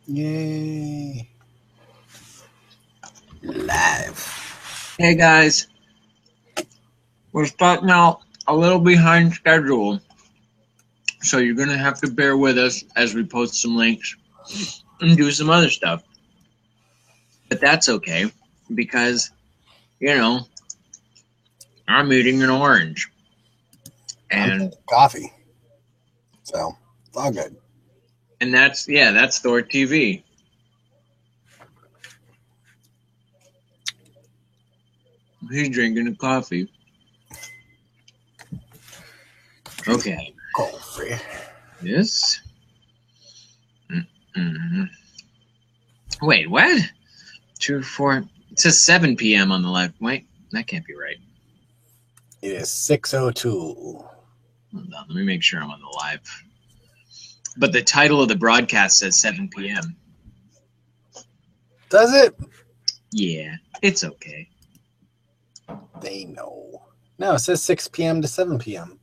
Yay. Live. Hey guys, we're starting out a little behind schedule, so you're gonna have to bear with us as we post some links and do some other stuff. But that's okay because, I'm eating an orange. I'm And drinking coffee. So it's all good. and that's Thor TV. He's drinking a coffee. Okay. Coffee. Yes. Wait, what? 2, 4. It says 7 p.m. on the left. Wait, that can't be right. It is 6:02. Hold on, let me make sure I'm on the live. But the title of the broadcast says 7 p.m. Does it? Yeah, it's okay. They know. No, it says 6 p.m. to 7 p.m.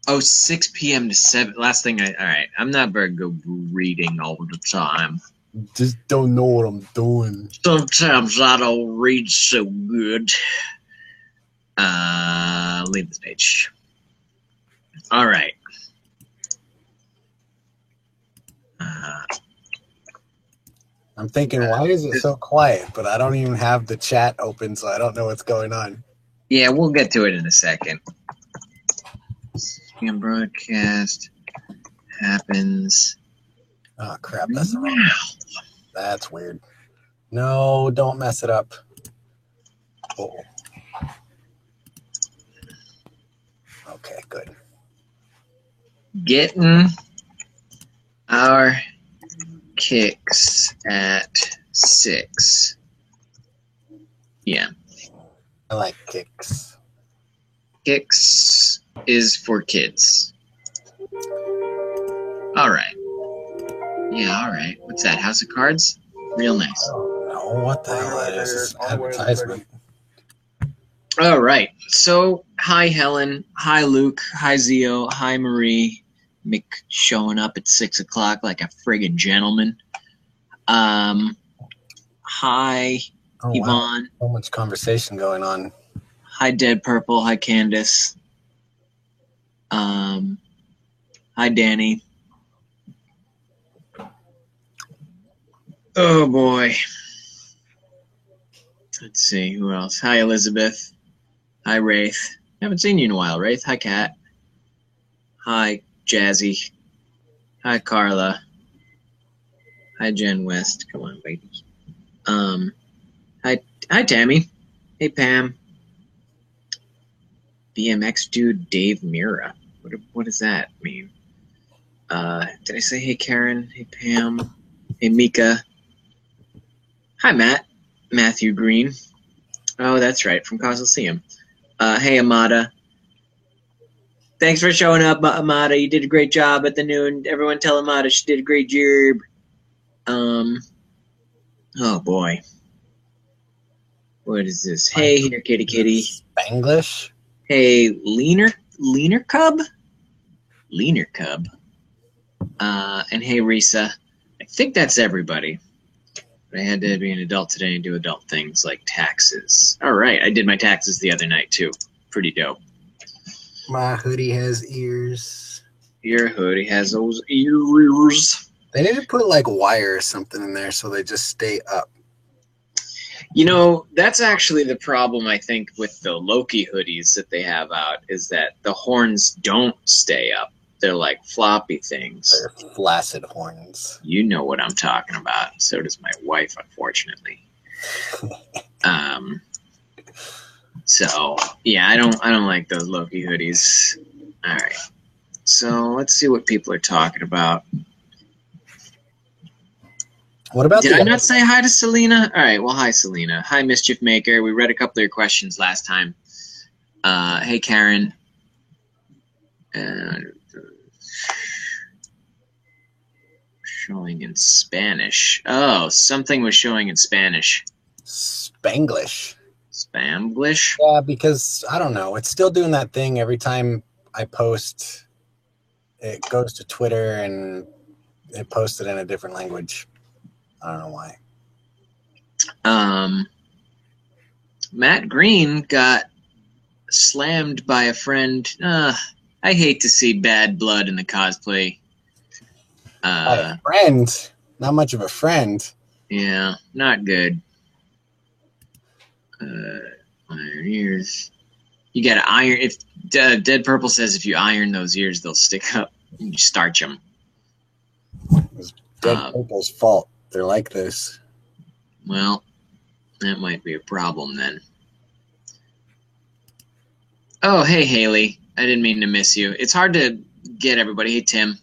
Oh, 6 p.m. to 7. Last thing all right. I'm not very good reading all the time. Just don't know what I'm doing. Sometimes I don't read so good. Leave this page. All right. I'm thinking, why is it so quiet? But I don't even have the chat open, so I don't know what's going on. Yeah, we'll get to it in a second. Spam broadcast happens. Oh, crap. That's the wrong. That's weird. No, don't mess it up. Oh. Okay, good. Getting our kicks at 6. Yeah. I like kicks. Kicks is for kids. All right. Yeah, all right. What's that? House of Cards? Real nice. Oh, no, what the hell that is? This advertisement. All right. So, hi, Helen. Hi, Luke. Hi, Zio. Hi, Marie. Mick showing up at 6 o'clock like a friggin' gentleman. Hi, Yvonne. Wow. So much conversation going on. Hi, Dead Purple. Hi, Candace. Hi, Danny. Oh, boy. Let's see. Who else? Hi, Elizabeth. Hi, Wraith. Haven't seen you in a while, Wraith. Hi, Kat. Hi, Jazzy. Hi, Carla. Hi, Jen West. Come on, baby. Hi, Tammy. Hey, Pam. BMX dude Dave Mira. What does that mean? Did I say hey, Karen? Hey, Pam. Hey, Mika. Hi, Matt. Matthew Green. Oh, that's right, from Coliseum. Hey, Amada. Thanks for showing up, Amada. You did a great job at the noon. Everyone tell Amada she did a great job. Oh, boy. What is this? Hey, here, kitty kitty. Spanglish? Hey, Leaner Cub? Leaner Cub. And hey, Risa. I think that's everybody. But I had to be an adult today and do adult things like taxes. All right, I did my taxes the other night, too. Pretty dope. My hoodie has ears. Your hoodie has those ears. They need to put like wire or something in there so they just stay up. You know, that's actually the problem, I think, with the Loki hoodies that they have out, is that the horns don't stay up. They're like floppy things. They're flaccid horns. You know what I'm talking about. So does my wife, unfortunately. So yeah, I don't like those Loki hoodies. All right. So let's see what people are talking about. What about Did I not say hi to Selena? All right. Well, hi, Selena. Hi, Mischief Maker. We read a couple of your questions last time. Hey, Karen. Showing in Spanish. Oh, something was showing in Spanish. Spanglish. Spanglish? Yeah, because, I don't know. It's still doing that thing every time I post. It goes to Twitter and it posted in a different language. I don't know why. Matt Green got slammed by a friend. I hate to see bad blood in the cosplay. By a friend, not much of a friend. Yeah, not good. Iron ears. You gotta iron. If Dead Purple says if you iron those ears, they'll stick up. You starch them. It was Dead Purple's fault. They're like this. Well, that might be a problem then. Oh, hey, Haley. I didn't mean to miss you. It's hard to get everybody. Hey, Tim.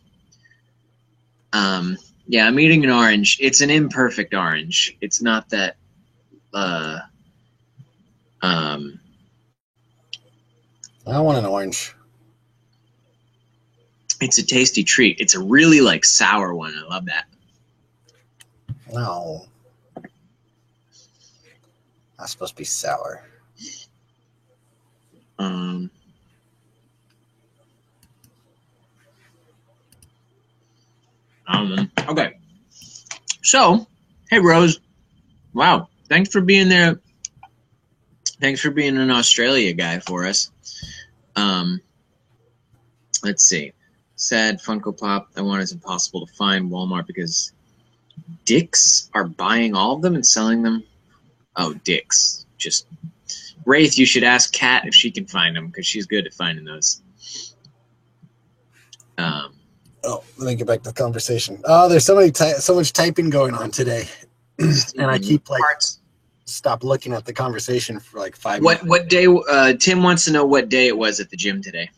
Yeah, I'm eating an orange. It's an imperfect orange. It's not that, I don't want an orange. It's a tasty treat. It's a really, like, sour one. I love that. No. Not supposed to be sour. Okay. So, hey, Rose. Wow. Thanks for being there. Thanks for being an Australia guy for us. Let's see. Sad Funko Pop. That one is impossible to find. Walmart because Dick's are buying all of them and selling them. Oh, Dick's. Just Wraith, you should ask Kat if she can find them because she's good at finding those. Let me get back to the conversation. Oh, there's so much typing going on today, and I keep stop looking at the conversation for like 5 minutes. What day? Tim wants to know what day it was at the gym today.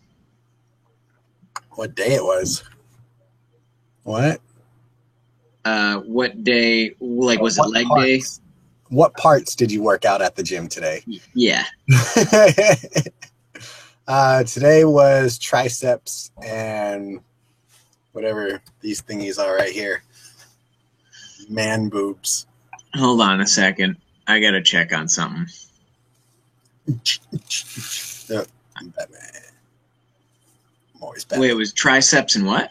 What day it was? What? What day? Like, was it leg day? What parts did you work out at the gym today? Yeah. Today was triceps and whatever these thingies are right here. Man boobs. Hold on a second. I gotta check on something. I'm Batman. I'm always Batman. Wait, it was triceps and what?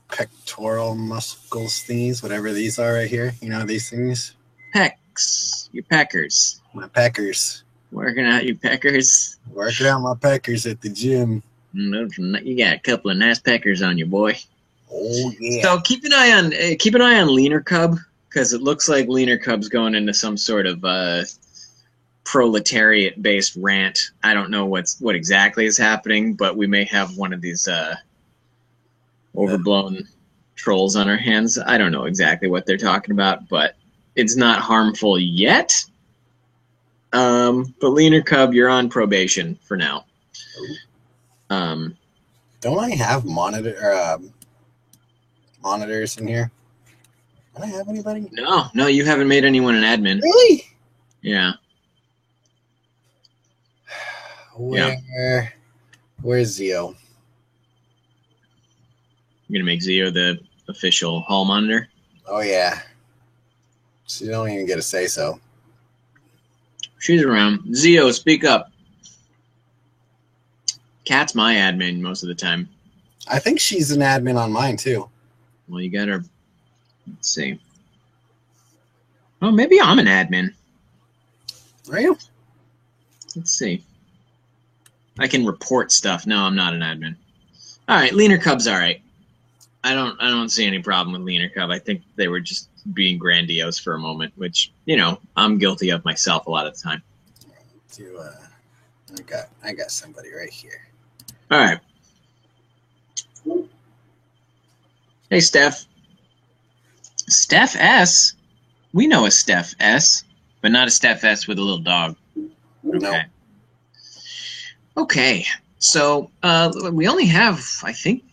Pectoral muscles thingies, whatever these are right here. You know these things? Pecs. Your peckers. My peckers. Working out your peckers. Working out my peckers at the gym. You got a couple of nice peckers on you, boy. Oh yeah. So keep an eye on Leaner Cub because it looks like Leaner Cub's going into some sort of proletariat-based rant. I don't know what exactly is happening, but we may have one of these overblown trolls on our hands. I don't know exactly what they're talking about, but it's not harmful yet. But Leaner Cub, you're on probation for now. Don't I have monitors in here? Don't I have anybody? No, you haven't made anyone an admin. Really? Yeah. Where's Zio? You're gonna make Zio the official hall monitor? Oh yeah. So you don't even get to say so. She's around. Zio, speak up. Kat's my admin most of the time. I think she's an admin on mine too. Well, you got her. Let's see. Oh, maybe I'm an admin. Are you? Let's see. I can report stuff. No, I'm not an admin. All right, Leaner Cub's all right. I don't see any problem with Leaner Cub. I think they were just being grandiose for a moment, which, I'm guilty of myself a lot of the time. I got somebody right here. All right. Hey, Steph. Steph S. We know a Steph S, but not a Steph S with a little dog. Okay. No. Okay. So we only have, I think,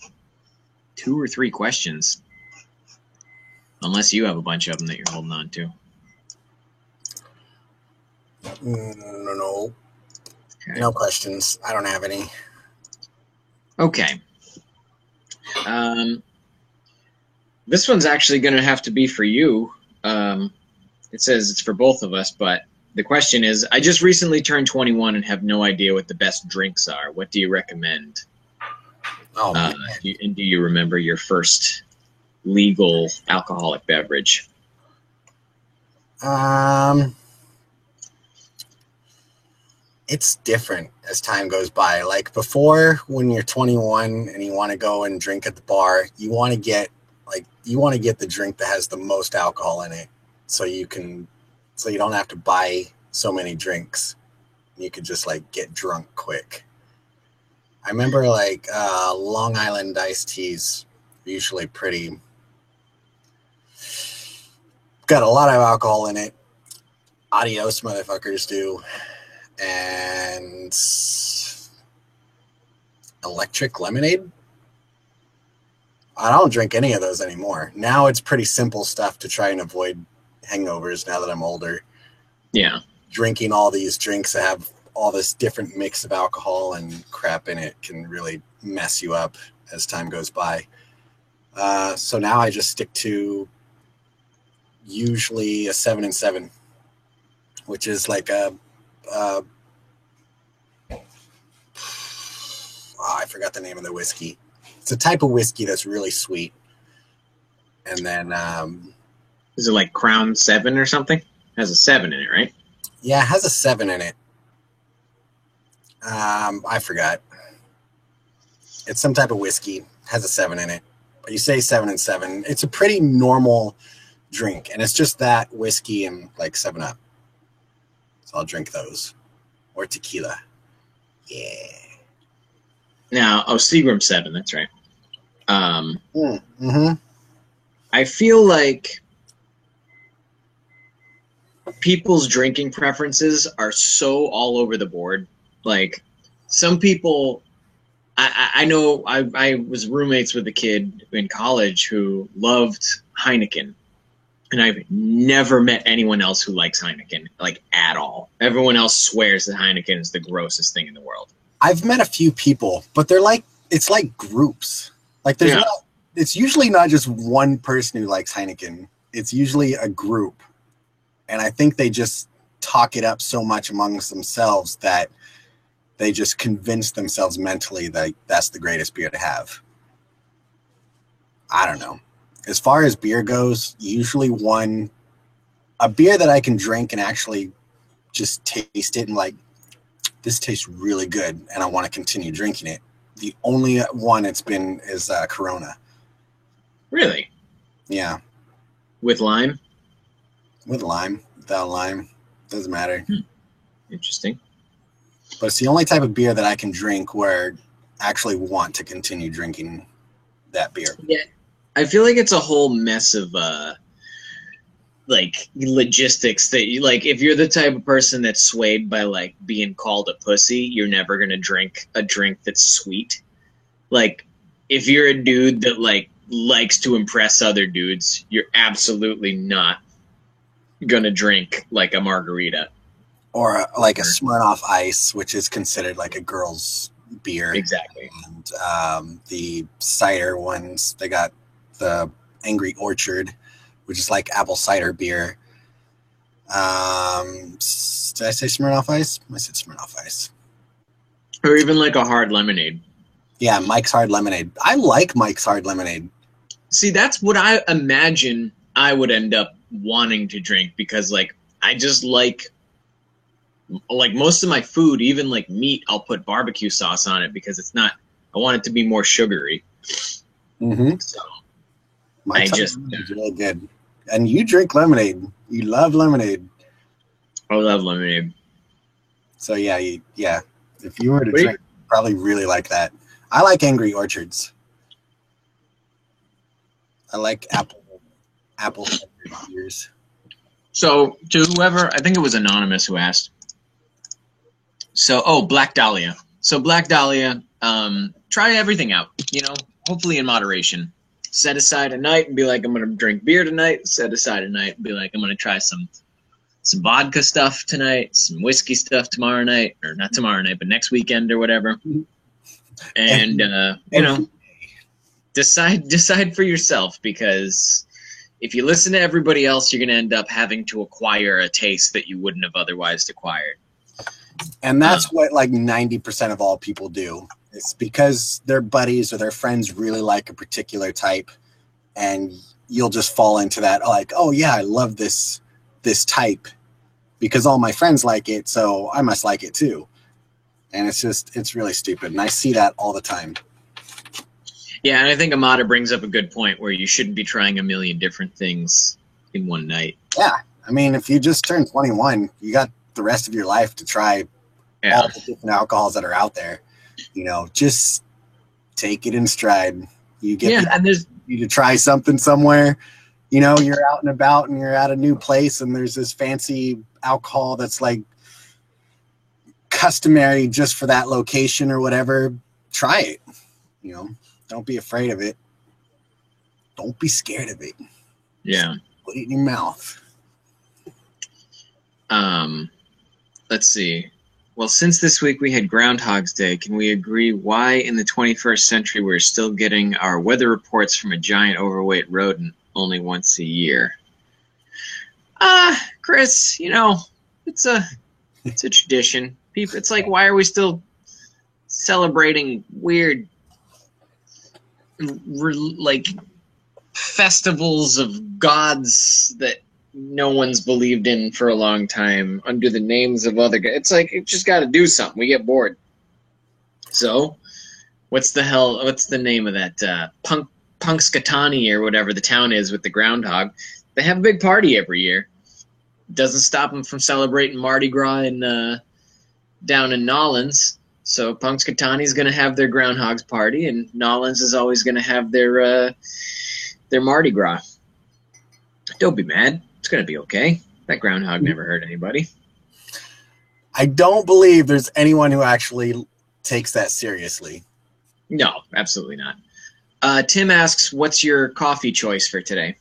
2 or 3 questions. Unless you have a bunch of them that you're holding on to. No. Okay. No questions. I don't have any. Okay. This one's actually going to have to be for you. It says it's for both of us, but the question is, I just recently turned 21 and have no idea what the best drinks are. What do you recommend? Oh, and do you remember your first legal alcoholic beverage? It's different as time goes by. Like before, when you're 21 and you want to go and drink at the bar, you want to get the drink that has the most alcohol in it, so you don't have to buy so many drinks. You could just like get drunk quick. I remember like Long Island iced teas, usually got a lot of alcohol in it. Adios motherfuckers do. And electric lemonade. I don't drink any of those anymore. Now it's pretty simple stuff to try and avoid hangovers now that I'm older. Yeah. Drinking all these drinks that have all this different mix of alcohol and crap in it can really mess you up as time goes by. So now I just stick to usually a 7 and 7, which is like I forgot the name of the whiskey. It's a type of whiskey that's really sweet. And then is it like Crown 7 or something? It has a 7 in it, right? Yeah, it has a 7 in it. I forgot. It's some type of whiskey. It has a 7 in it. But you say 7 and 7. It's a pretty normal drink, and it's just that whiskey and like 7-Up. So I'll drink those. Or tequila. Yeah. Now, Seagram 7, that's right. Mm-hmm. I feel like people's drinking preferences are so all over the board. Like, some people, I know I was roommates with a kid in college who loved Heineken. And I've never met anyone else who likes Heineken, like, at all. Everyone else swears that Heineken is the grossest thing in the world. I've met a few people, but it's like groups. Like it's usually not just one person who likes Heineken. It's usually a group. And I think they just talk it up so much amongst themselves that they just convince themselves mentally that that's the greatest beer to have. I don't know. As far as beer goes, usually a beer that I can drink and actually just taste it and like, this tastes really good and I want to continue drinking it. The only one it's been is Corona. Really? Yeah. With lime? With lime. Without lime. Doesn't matter. Interesting. But it's the only type of beer that I can drink where I actually want to continue drinking that beer. Yeah. I feel like it's a whole mess of like logistics that you like. If you're the type of person that's swayed by like being called a pussy, you're never gonna drink a drink that's sweet. Like, if you're a dude that like likes to impress other dudes, you're absolutely not gonna drink like a margarita or like a Smirnoff Ice, which is considered like a girl's beer. Exactly. And the cider ones, they got the Angry Orchard, which is like apple cider beer. Did I say Smirnoff Ice? I said Smirnoff Ice. Or even like a hard lemonade. Yeah, Mike's Hard Lemonade. I like Mike's Hard Lemonade. See, that's what I imagine I would end up wanting to drink, because like I just like most of my food, even like meat, I'll put barbecue sauce on it because it's not, I want it to be more sugary. Mm-hmm. So Mike's Hard Lemonade is really good. And you drink lemonade. You love lemonade. I love lemonade. So yeah. If you were to drink, probably really like that. I like Angry Orchards. I like apple beers. So to whoever, I think it was Anonymous who asked. So, Black Dahlia. So Black Dahlia, try everything out, hopefully in moderation. Set aside a night and be like, I'm going to drink beer tonight. Set aside a night and be like, I'm going to try some vodka stuff tonight, some whiskey stuff tomorrow night, or not tomorrow night, but next weekend or whatever. And, decide for yourself, because if you listen to everybody else, you're going to end up having to acquire a taste that you wouldn't have otherwise acquired. And that's what like 90% of all people do. It's because their buddies or their friends really like a particular type. and you'll just fall into that, like, oh yeah, I love this type because all my friends like it, so I must like it too. And it's really stupid, and I see that all the time. Yeah, and I think Amada brings up a good point where you shouldn't be trying a million different things in one night. Yeah, I mean, if you just turned 21, you got the rest of your life to try all the different alcohols that are out there. You know, just take it in stride. You get and there's you to try something somewhere. You know, you're out and about and you're at a new place and there's this fancy alcohol that's like customary just for that location or whatever. Try it. You know, don't be afraid of it. Don't be scared of it. Yeah. Just put it in your mouth. Let's see. Well, since this week we had Groundhog's Day, can we agree why in the 21st century we're still getting our weather reports from a giant overweight rodent only once a year? Chris, you know, it's a tradition. People, it's like, why are we still celebrating weird, like, festivals of gods that no one's believed in for a long time under the names of other guys? It's like, it just got to do something. We get bored. So, what's the name of that Punxsutawney or whatever the town is with the groundhog? They have a big party every year. Doesn't stop them from celebrating Mardi Gras down in Nolens. So Punxsutawney's going to have their Groundhog's party, and Nolens is always going to have their Mardi Gras. Don't be mad. It's going to be okay. That groundhog never hurt anybody. I don't believe there's anyone who actually takes that seriously. No, absolutely not. Tim asks, what's your coffee choice for today?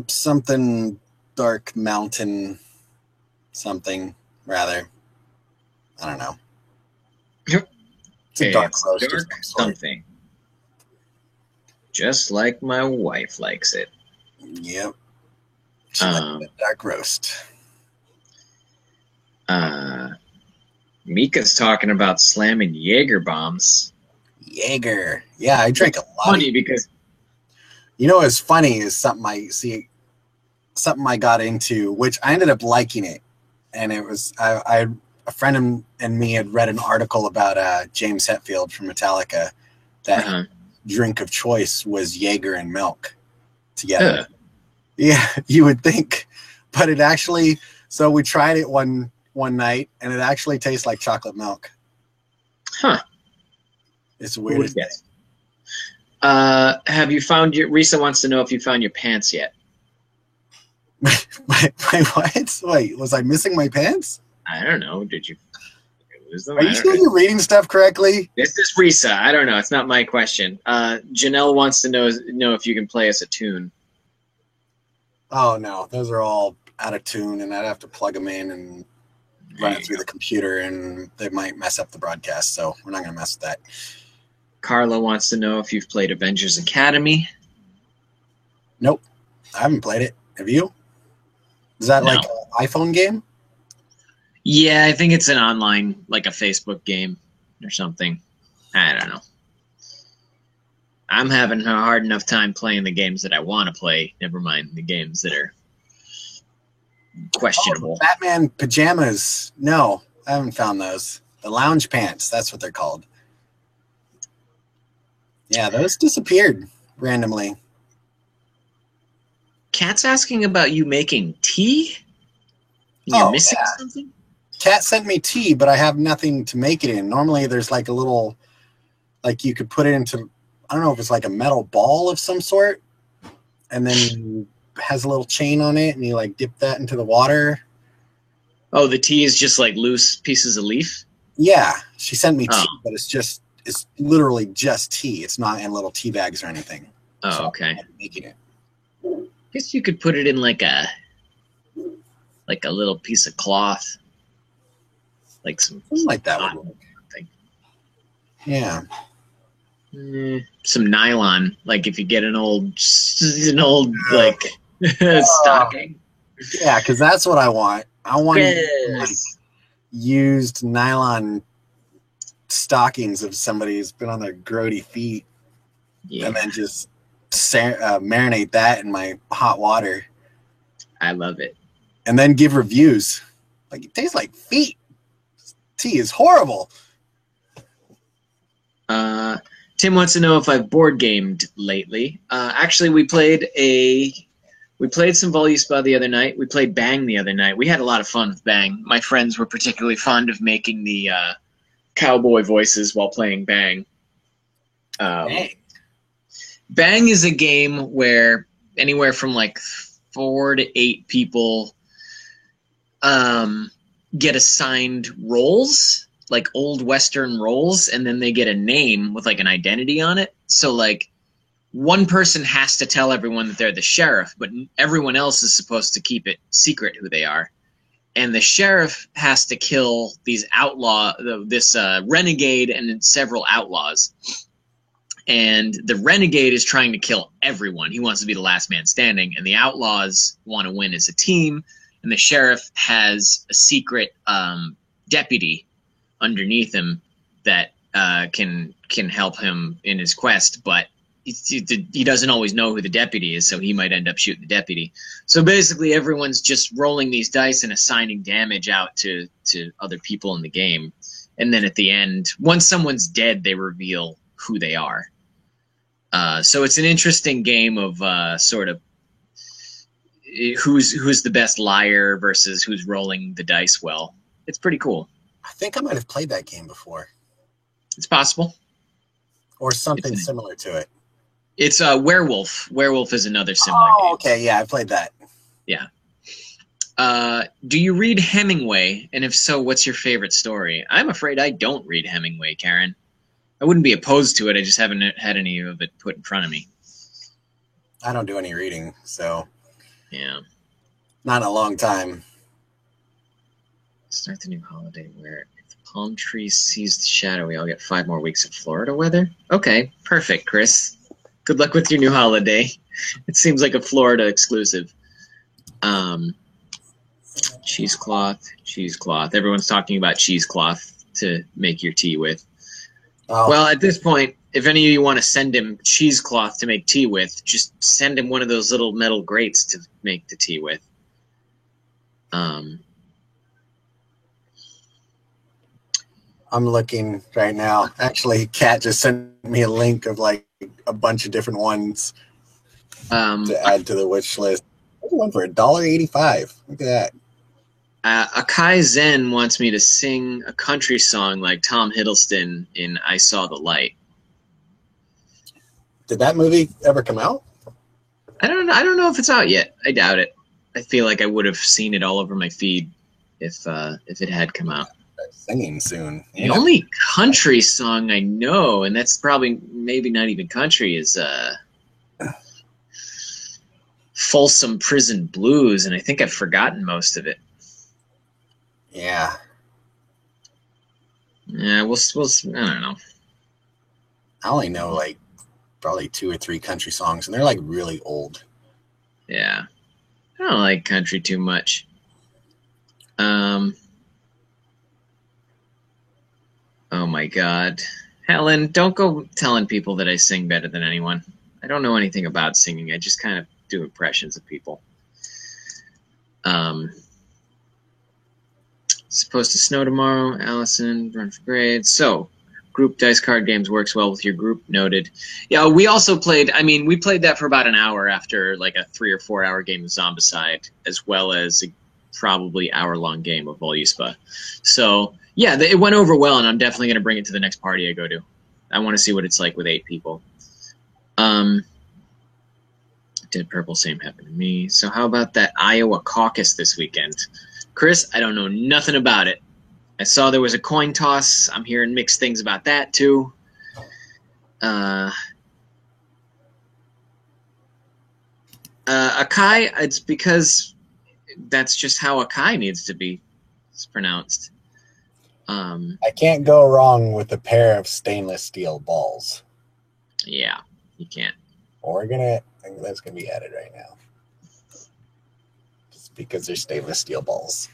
Something dark mountain something, rather. I don't know. It's a dark roast. Dark something. Just like my wife likes it. Yep. Dark roast. Mika's talking about slamming Jaeger bombs. Jaeger. Yeah, I drink a lot. Funny because you know what's funny is something I got into, which I ended up liking it. And it was a friend and me had read an article about James Hetfield from Metallica that drink of choice was Jaeger and milk together. Yeah, you would think, but it actually. So we tried it one night, and it actually tastes like chocolate milk. Huh? It's weird. Have you found your? Risa wants to know if you found your pants yet. my what? Wait, was I missing my pants? I don't know. Did you lose them? Are you sure you're reading stuff correctly? This is Risa. I don't know. It's not my question. Janelle wants to know if you can play us a tune. Oh no, those are all out of tune, and I'd have to plug them in and run it through the computer, and they might mess up the broadcast. So we're not going to mess with that. Carla wants to know if you've played Avengers Academy. Nope, I haven't played it. Have you? Is that like an iPhone game? Yeah, I think it's an online, like a Facebook game or something. I don't know. I'm having a hard enough time playing the games that I want to play. Never mind the games that are questionable. Oh, Batman pajamas. No, I haven't found those. The lounge pants. That's what they're called. Yeah, those disappeared randomly. Kat's asking about you making tea? You're missing something? Kat sent me tea, but I have nothing to make it in. Normally there's like a little, like you could put it into, I don't know if it's like a metal ball of some sort, and then has a little chain on it, and you like dip that into the water. Oh, the tea is just like loose pieces of leaf? Yeah, she sent me tea, but it's literally just tea. It's not in little tea bags or anything. Oh, so okay. I'm making it. I guess you could put it in like a little piece of cloth, like something like that would work. Yeah. Some nylon, like if you get an old like stocking. Yeah, because that's what I want. I want like used nylon stockings of somebody who's been on their grody feet, and then just marinate that in my hot water. I love it. And then give reviews. Like, it tastes like feet. This tea is horrible. Tim wants to know if I've board gamed lately. Actually, we played some Voluspa the other night. We played Bang the other night. We had a lot of fun with Bang. My friends were particularly fond of making the cowboy voices while playing Bang. Bang is a game where anywhere from like 4 to 8 people get assigned roles, like old Western roles, and then they get a name with like an identity on it. So like one person has to tell everyone that they're the sheriff, but everyone else is supposed to keep it secret who they are. And the sheriff has to kill these this renegade and several outlaws. And the renegade is trying to kill everyone. He wants to be the last man standing, and the outlaws want to win as a team. And the sheriff has a secret deputy underneath him that can help him in his quest, but he doesn't always know who the deputy is, so he might end up shooting the deputy. So basically, everyone's just rolling these dice and assigning damage out to other people in the game. And then at the end, once someone's dead, they reveal who they are. So it's an interesting game of sort of who's the best liar versus who's rolling the dice well. It's pretty cool. I think I might have played that game before. It's possible. Or something similar to it. It's Werewolf. Werewolf is another similar game. Okay, yeah, I played that. Yeah. Do you read Hemingway? And if so, what's your favorite story? I'm afraid I don't read Hemingway, Karen. I wouldn't be opposed to it. I just haven't had any of it put in front of me. I don't do any reading, so... Yeah. Not in a long time. Start the new holiday where if the palm tree sees the shadow, we all get 5 more weeks of Florida weather. Okay, perfect, Chris. Good luck with your new holiday. It seems like a Florida exclusive. Cheesecloth. Everyone's talking about cheesecloth to make your tea with. Oh. Well, at this point, if any of you want to send him cheesecloth to make tea with, just send him one of those little metal grates to make the tea with. I'm looking right now. Actually, Kat just sent me a link of like a bunch of different ones to add to the wish list. There's one for $1.85. Look at that. Akai Zen wants me to sing a country song like Tom Hiddleston in I Saw the Light. Did that movie ever come out? I don't know if it's out yet. I doubt it. I feel like I would have seen it all over my feed if it had come out. Singing soon. The only country song I know, and that's probably maybe not even country, is Folsom Prison Blues, and I think I've forgotten most of it. Yeah. Yeah, we'll I don't know. I only know like probably 2 or 3 country songs, and they're like really old. Yeah. I don't like country too much. Oh my God. Helen, don't go telling people that I sing better than anyone. I don't know anything about singing. I just kind of do impressions of people. Supposed to snow tomorrow. Allison, run for grade. So, group dice card games works well with your group. Noted. Yeah, we also played, we played that for about an hour after like a 3 or 4 hour game of Zombicide, as well as a probably hour-long game of Voluspa. So, yeah, it went over well, and I'm definitely going to bring it to the next party I go to. I want to see what it's like with 8 people. Dead Purple, same happened to me. So how about that Iowa caucus this weekend? Chris, I don't know nothing about it. I saw there was a coin toss. I'm hearing mixed things about that, too. Akai, it's because that's just how Akai needs to be pronounced. I can't go wrong with a pair of stainless steel balls. Yeah, you can't. That's gonna be added right now. Just because they're stainless steel balls.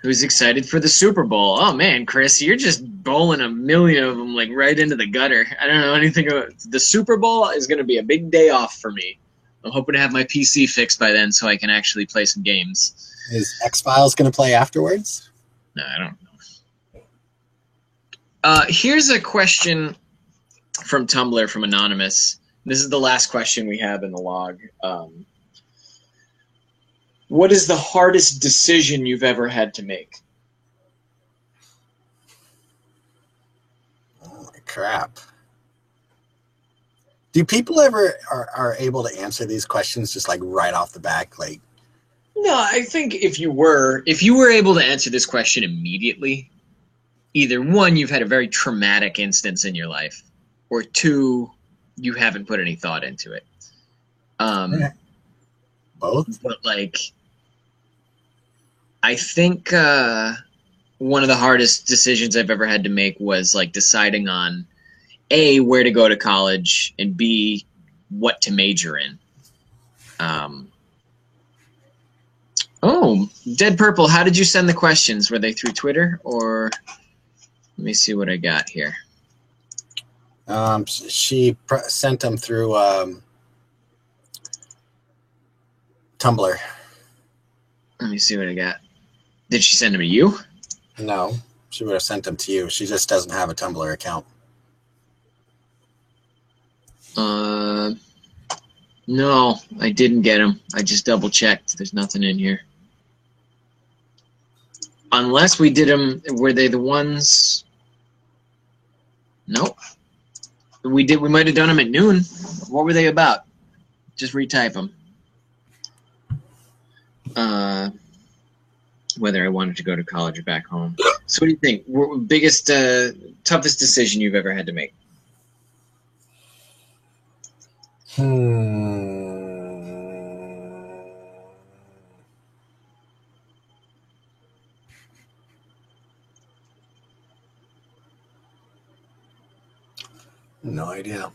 Who's excited for the Super Bowl? Oh man, Chris, you're just bowling a million of them like right into the gutter. I don't know anything about the Super Bowl. Is going to be a big day off for me. I'm hoping to have my PC fixed by then so I can actually play some games. Is X-Files going to play afterwards? No, I don't know. Here's a question from Tumblr from Anonymous. This is the last question we have in the log. What is the hardest decision you've ever had to make? Oh, crap. Do people ever are able to answer these questions just like right off the back? Like, no, I think if you were able to answer this question immediately, either one, you've had a very traumatic instance in your life, or two, you haven't put any thought into it. Both? But like, I think one of the hardest decisions I've ever had to make was like deciding on A, where to go to college, and B, what to major in. Oh, Dead Purple, how did you send the questions? Were they through Twitter or? Let me see what I got here. She sent them through Tumblr. Let me see what I got. Did she send them to you? No, she would have sent them to you. She just doesn't have a Tumblr account. No, I didn't get them. I just double checked. There's nothing in here. Unless we did them, were they the ones? Nope. We might have done them at noon. What were they about? Just retype them. Whether I wanted to go to college or back home. So what do you think? Biggest, toughest decision you've ever had to make? No idea.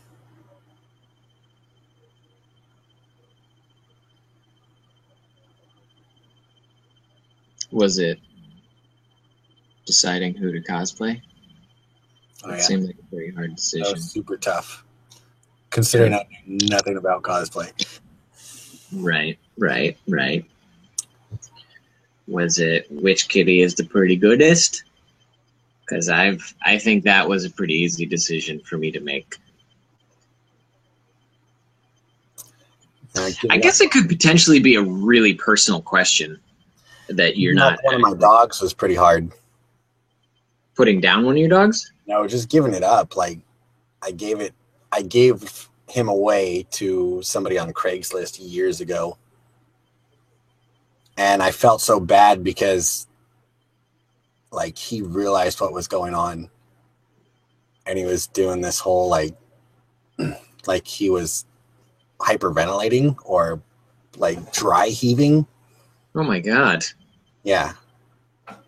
Was it deciding who to cosplay? It seemed like a very hard decision. That was super tough, considering I knew nothing about cosplay. Right. Was it which kitty is the pretty goodest? Because I think that was a pretty easy decision for me to make. I guess it could potentially be a really personal question that you're not. One of my dogs was pretty hard. Putting down one of your dogs? No, just giving it up. Like I gave him away to somebody on Craigslist years ago. And I felt so bad because like he realized what was going on. And he was doing this whole like he was hyperventilating or like dry heaving. Oh my God. Yeah.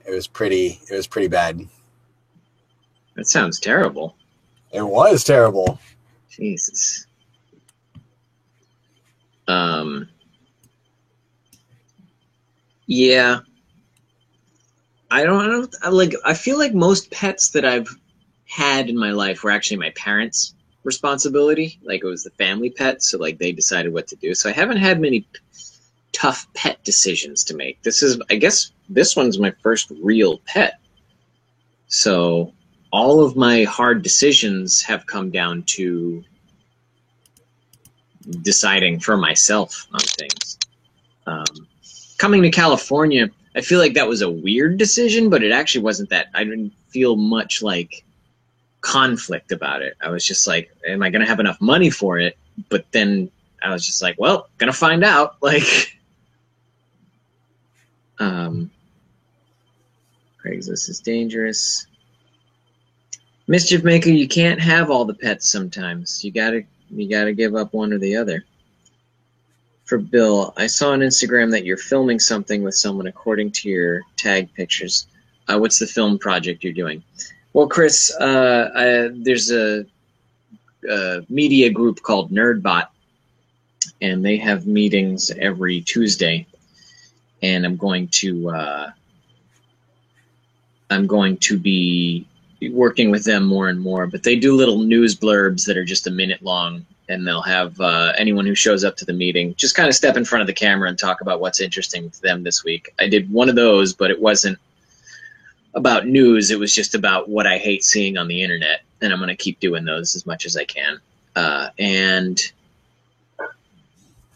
It was pretty bad. That sounds terrible. It was terrible. Jesus. Yeah. I feel like most pets that I've had in my life were actually my parents' responsibility. Like it was the family pet, so like they decided what to do. So I haven't had many tough pet decisions to make. I guess this one's my first real pet. So all of my hard decisions have come down to deciding for myself on things. Coming to California, I feel like that was a weird decision, but it actually wasn't that. I didn't feel much like conflict about it. I was just like, am I going to have enough money for it? But then I was just like, well, going to find out. Like, Craigslist is dangerous. Mischief Maker, you can't have all the pets sometimes. You gotta give up one or the other. For Bill, I saw on Instagram that you're filming something with someone according to your tag pictures. What's the film project you're doing? Well, Chris, there's a media group called NerdBot, and they have meetings every Tuesday. And I'm going to I'm going to be working with them more and more. But they do little news blurbs that are just a minute long, and they'll have anyone who shows up to the meeting just kind of step in front of the camera and talk about what's interesting to them this week. I did one of those, but it wasn't about news. It was just about what I hate seeing on the internet, and I'm going to keep doing those as much as I can. And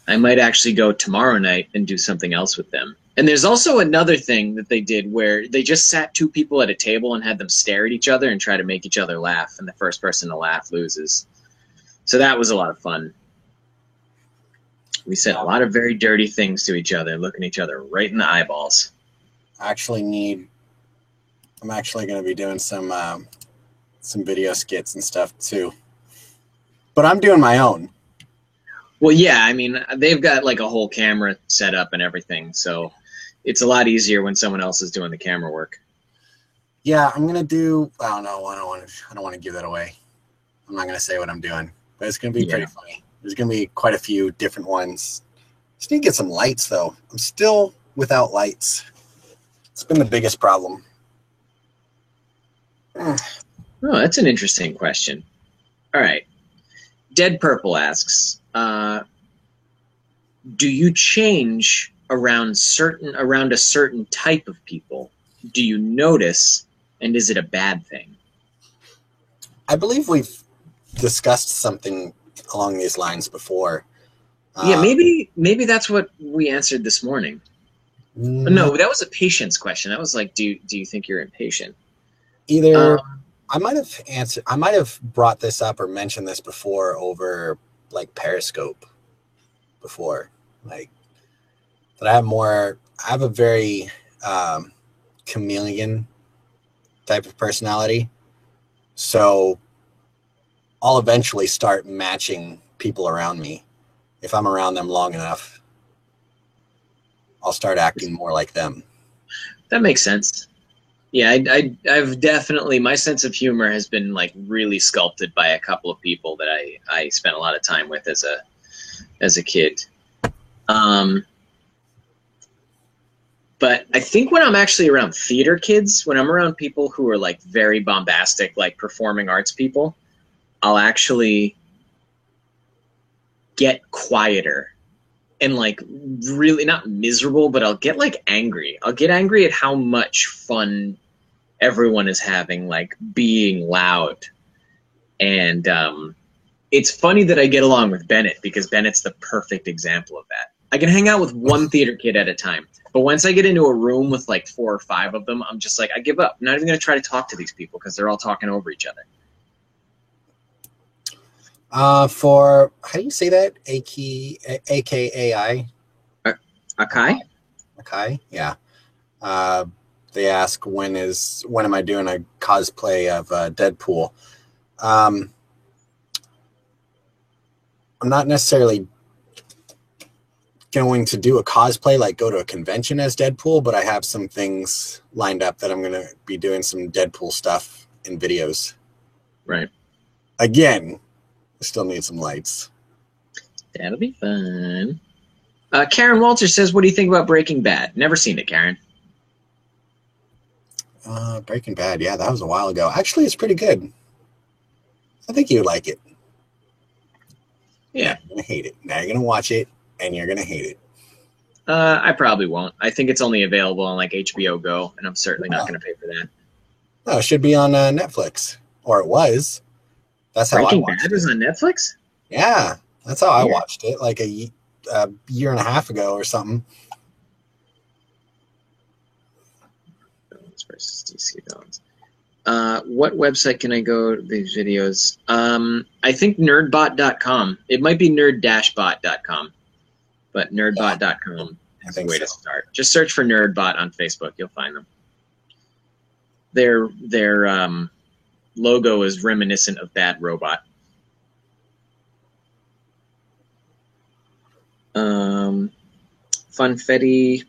I might actually go tomorrow night and do something else with them. And there's also another thing that they did where they just sat two people at a table and had them stare at each other and try to make each other laugh, and the first person to laugh loses. So that was a lot of fun. We said a lot of very dirty things to each other, looking each other right in the eyeballs. I'm actually going to be doing some video skits and stuff too. But I'm doing my own. Well, yeah, I mean, they've got like a whole camera set up and everything, so it's a lot easier when someone else is doing the camera work. Yeah, I'm going to do, I don't know, I don't want to give that away. I'm not going to say what I'm doing, but it's going to be pretty funny. There's going to be quite a few different ones. Just need to get some lights, though. I'm still without lights. It's been the biggest problem. Oh, that's an interesting question. All right. Dead Purple asks, do you change around a certain type of people? Do you notice, and is it a bad thing? I believe we've discussed something along these lines before. Yeah, maybe that's what we answered this morning. No, that was a patience question. That was like, do you think you're impatient? Either I might have brought this up or mentioned this before over like Periscope before, like that I have a very chameleon type of personality. So I'll eventually start matching people around me. If I'm around them long enough, I'll start acting more like them. That makes sense. Yeah, I've definitely, my sense of humor has been like really sculpted by a couple of people that I spent a lot of time with as a kid. But I think when I'm actually around theater kids, when I'm around people who are like very bombastic, like performing arts people, I'll actually get quieter and like really not miserable, but I'll get like angry. I'll get angry at how much fun everyone is having, like being loud. And it's funny that I get along with Bennett because Bennett's the perfect example of that. I can hang out with one theater kid at a time. But once I get into a room with like 4 or 5 of them, I'm just like, I give up. I'm not even going to try to talk to these people because they're all talking over each other. For, how do you say that? A-K-A-I? Akai? Akai, yeah. They ask, when am I doing a cosplay of Deadpool? I'm not necessarily going to do a cosplay, like go to a convention as Deadpool, but I have some things lined up that I'm going to be doing some Deadpool stuff in videos. Right. Again, I still need some lights. That'll be fun. Karen Walter says, what do you think about Breaking Bad? Never seen it, Karen. Breaking Bad, yeah, that was a while ago. Actually, it's pretty good. I think you would like it. Yeah. You're going to hate it. Now you're going to watch it, and you're going to hate it. I probably won't. I think it's only available on like HBO Go, and I'm certainly not going to pay for that. No, it should be on Netflix, or it was. That's how Breaking I watched Bad it. was on Netflix? Yeah, that's how I watched it, like a year and a half ago or something. Villains versus DC Villains. What website can I go to these videos? I think nerdbot.com. It might be nerd-bot.com, but nerdbot.com is a way to start. Just search for Nerdbot on Facebook. You'll find them. Their logo is reminiscent of Bad Robot. Funfetti.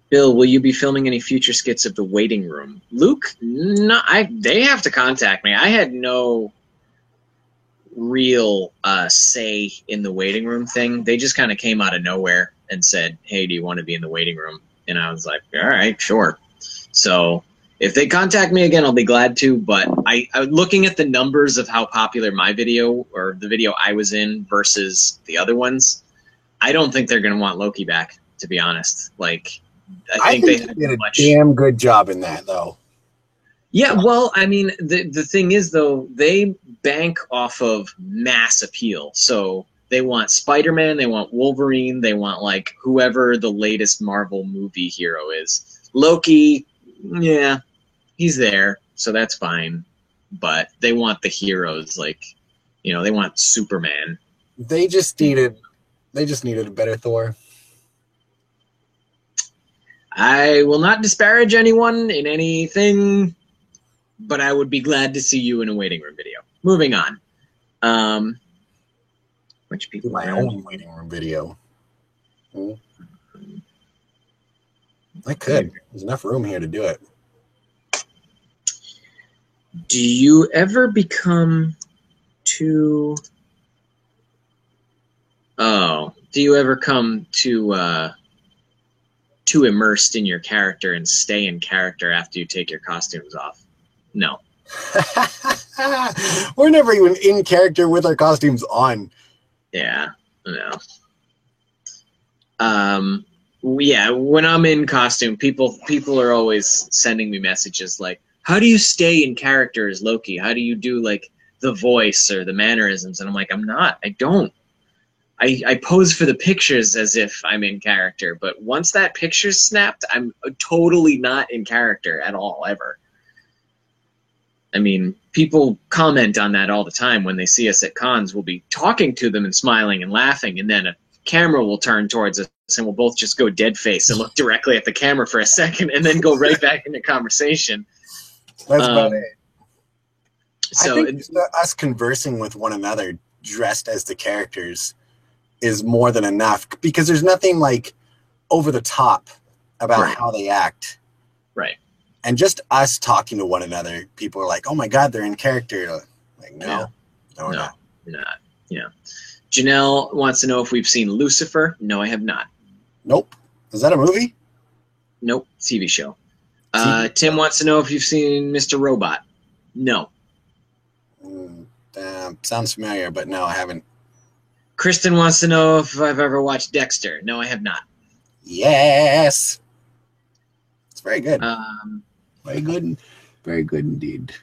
Bill, will you be filming any future skits of The Waiting Room? Luke, no, they have to contact me. I had no real say in the Waiting Room thing. They just kind of came out of nowhere and said, hey, do you want to be in the waiting room? And I was like, all right, sure. So If they contact me again, I'll be glad to. But I looking at the numbers of how popular my video or the video I was in versus the other ones, I don't think they're going to want Loki back. To be honest, like I think they did a damn good job in that, though. Yeah, well, I mean, the thing is, though, they bank off of mass appeal. So they want Spider-Man, they want Wolverine, they want, like, whoever the latest Marvel movie hero is. Loki, yeah, he's there, so that's fine. But they want the heroes, like, you know, they want Superman. They just needed a better Thor. I will not disparage anyone in anything, but I would be glad to see you in a waiting room video. Moving on. Which people? My own waiting room video. I could. There's enough room here to do it. Do you ever become too? Oh, do you ever come too immersed in your character and stay in character after you take your costumes off? No. We're never even in character with our costumes on. Yeah, no. Yeah, when I'm in costume, people are always sending me messages like, how do you stay in character as Loki? How do you do, like, the voice or the mannerisms? And I'm like, I don't. I pose for the pictures as if I'm in character, but once that picture's snapped, I'm totally not in character at all, ever. I mean, people comment on that all the time when they see us at cons. We'll be talking to them and smiling and laughing, and then a camera will turn towards us, and we'll both just go dead face and look directly at the camera for a second, and then go right back into conversation. That's about it. So I think us conversing with one another dressed as the characters is more than enough, because there's nothing like over the top about how they act. Right. And just us talking to one another, people are like, oh my God, they're in character. Like, no, we're not. Yeah. Janelle wants to know if we've seen Lucifer. No, I have not. Nope. Is that a movie? Nope. TV show. Tim wants to know if you've seen Mr. Robot. No. Sounds familiar, but no, I haven't. Kristen wants to know if I've ever watched Dexter. No, I have not. Yes. It's very good. Very good. Very good indeed.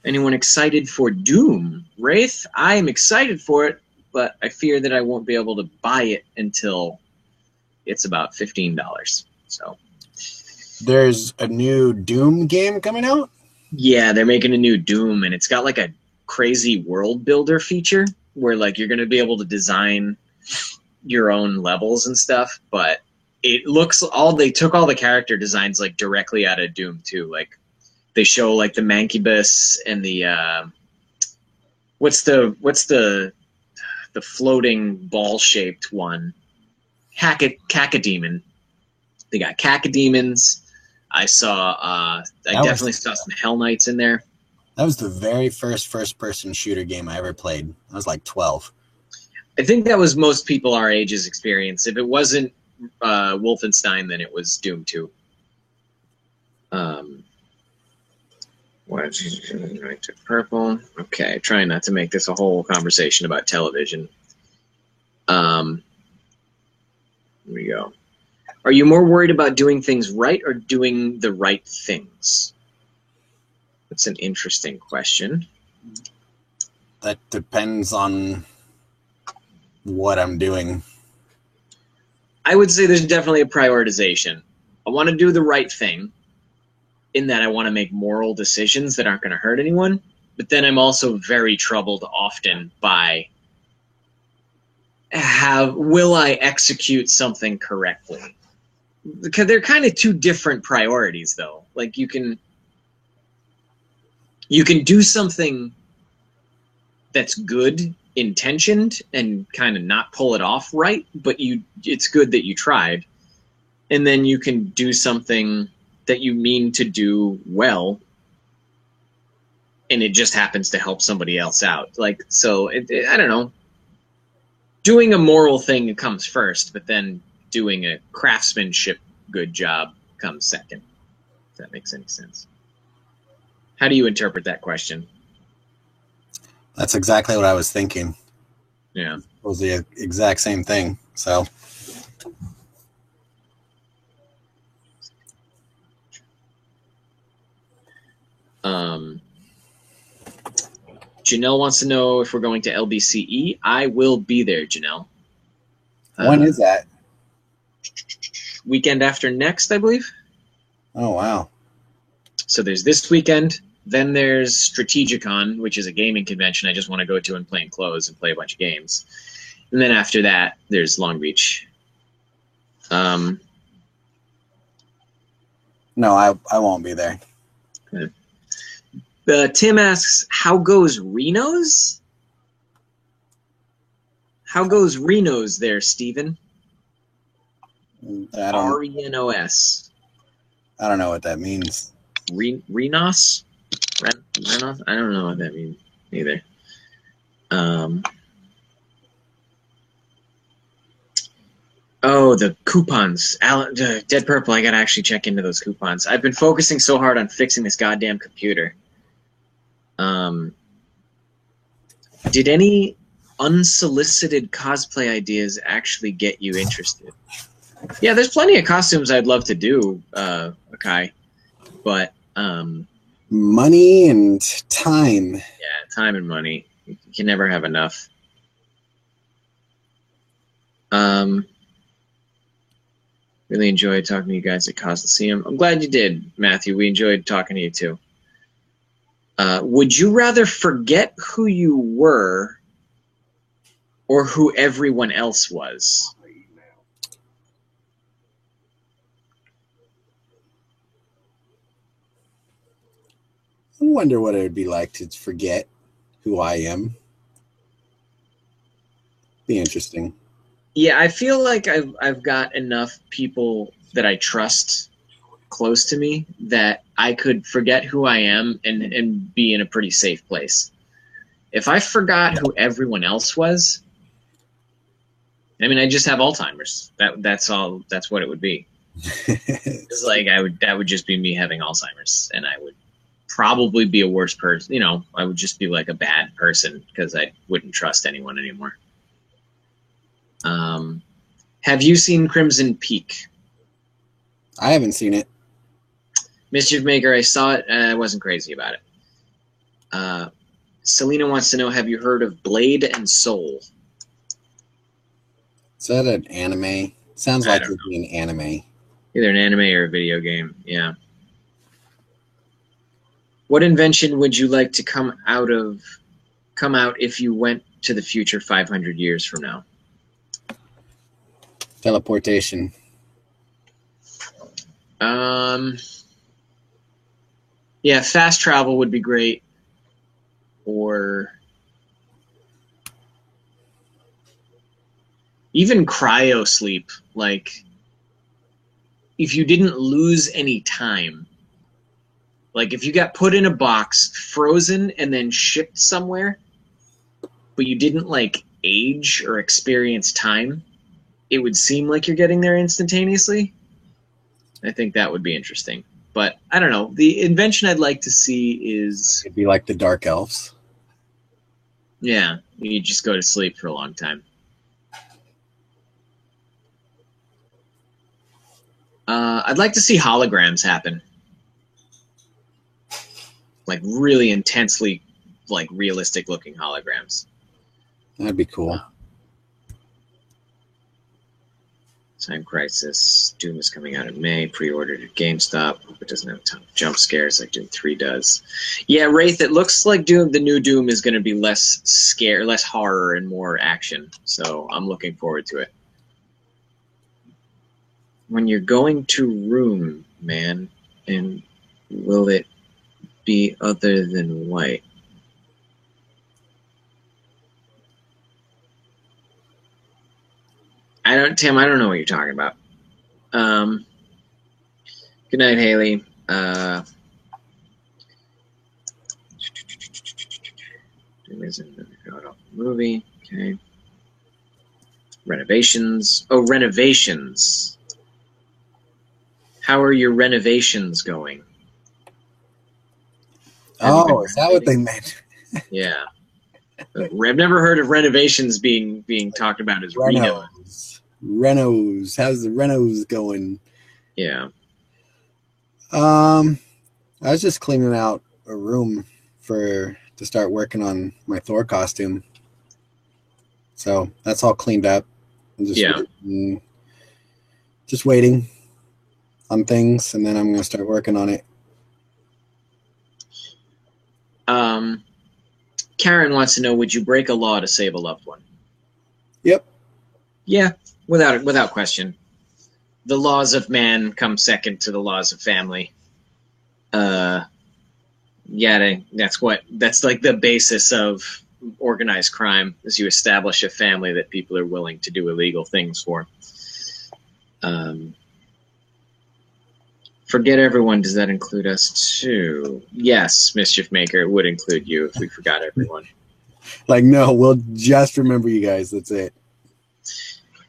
Anyone excited for Doom? Wraith? I am excited for it, but I fear that I won't be able to buy it until it's about $15. So there's a new Doom game coming out? Yeah, they're making a new Doom, and it's got like a crazy world builder feature where, like, you're going to be able to design your own levels and stuff, but it looks they took all the character designs, like, directly out of Doom 2. Like, they show, like, the Mancubus and the what's the floating ball-shaped one? Cacodemon. They got Cacodemons. I definitely saw some Hell Knights in there. That was the very first-person shooter game I ever played. I was like 12. I think that was most people our age's experience. If it wasn't Wolfenstein, then it was Doom 2. What is right to purple? Okay, trying not to make this a whole conversation about television. Here we go. Are you more worried about doing things right or doing the right things? That's an interesting question. That depends on what I'm doing. I would say there's definitely a prioritization. I want to do the right thing in that I want to make moral decisions that aren't going to hurt anyone, but then I'm also very troubled often by will I execute something correctly? Because they're kind of two different priorities, though. Like, you can do something that's good intentioned and kind of not pull it off right, but it's good that you tried. And then you can do something that you mean to do well, and it just happens to help somebody else out. Like, so I don't know. Doing a moral thing comes first, but then doing a craftsmanship good job comes second. If that makes any sense. How do you interpret that question? That's exactly what I was thinking. Yeah. It was the exact same thing. So Janelle wants to know if we're going to LBCE. I will be there, Janelle. when is that? Weekend after next, I believe. Oh, wow. So there's this weekend. Then there's Strategicon, which is a gaming convention I just want to go to and play in clothes and play a bunch of games. And then after that, there's Long Beach. No, I won't be there. Tim asks, how goes Reno's? How goes Reno's there, Steven? R-E-N-O-S. I don't know what that means. Renos? Renos? I don't know what that means either. Oh, the coupons. Dead Purple, I gotta actually check into those coupons. I've been focusing so hard on fixing this goddamn computer. Did any unsolicited cosplay ideas actually get you interested? Yeah, there's plenty of costumes I'd love to do, Akai. But money and time. Yeah, time and money. You can never have enough. Really enjoyed talking to you guys at Cosmoseum. I'm glad you did, Matthew. We enjoyed talking to you too. Would you rather forget who you were or who everyone else was? I wonder what it would be like to forget who I am. Be interesting. Yeah, I feel like I've got enough people that I trust close to me that I could forget who I am and be in a pretty safe place. If I forgot who everyone else was, I mean, I just have Alzheimer's. That's all. That's what it would be. It's like that would just be me having Alzheimer's, and I would probably be a worse person. You know, I would just be like a bad person because I wouldn't trust anyone anymore. Have you seen Crimson Peak? I haven't seen it. Mischief Maker, I saw it. I wasn't crazy about it. Selena wants to know, have you heard of Blade and Soul? Is that an anime? Sounds like it would be an anime. Either an anime or a video game, yeah. What invention would you like to come out if you went to the future 500 years from now? Teleportation. Yeah, fast travel would be great. Or even cryo sleep. Like, if you didn't lose any time. Like, if you got put in a box, frozen, and then shipped somewhere, but you didn't, like, age or experience time, it would seem like you're getting there instantaneously. I think that would be interesting. But, I don't know. The invention I'd like to see is... It'd be like the Dark Elves. Yeah, you just go to sleep for a long time. I'd like to see holograms happen. Like, really intensely, like, realistic-looking holograms. That'd be cool. Time Crisis. Doom is coming out in May. Pre-ordered at GameStop. Hope it doesn't have a ton of jump scares like Doom 3 does. Yeah, Wraith, it looks like the new Doom is going to be less horror, and more action. So I'm looking forward to it. When you're going to room, man, and will it be other than white? Tim, I don't know what you're talking about. Good night, Haley. Movie. Okay. Renovations. Oh, renovations. How are your renovations going? Have you been Oh, is that what they renovating? meant? Yeah. I've never heard of renovations being talked about as reno. Renos. How's the Renos going? Yeah. I was just cleaning out a room to start working on my Thor costume. So that's all cleaned up. I'm Yeah. just waiting on things, and then I'm gonna start working on it. Karen wants to know: would you break a law to save a loved one? Yep. Yeah, without question. The laws of man come second to the laws of family. Yeah, that's like the basis of organized crime, is you establish a family that people are willing to do illegal things for. Forget everyone. Does that include us too? Yes, Mischief Maker. It would include you if we forgot everyone. Like, no, we'll just remember you guys. That's it.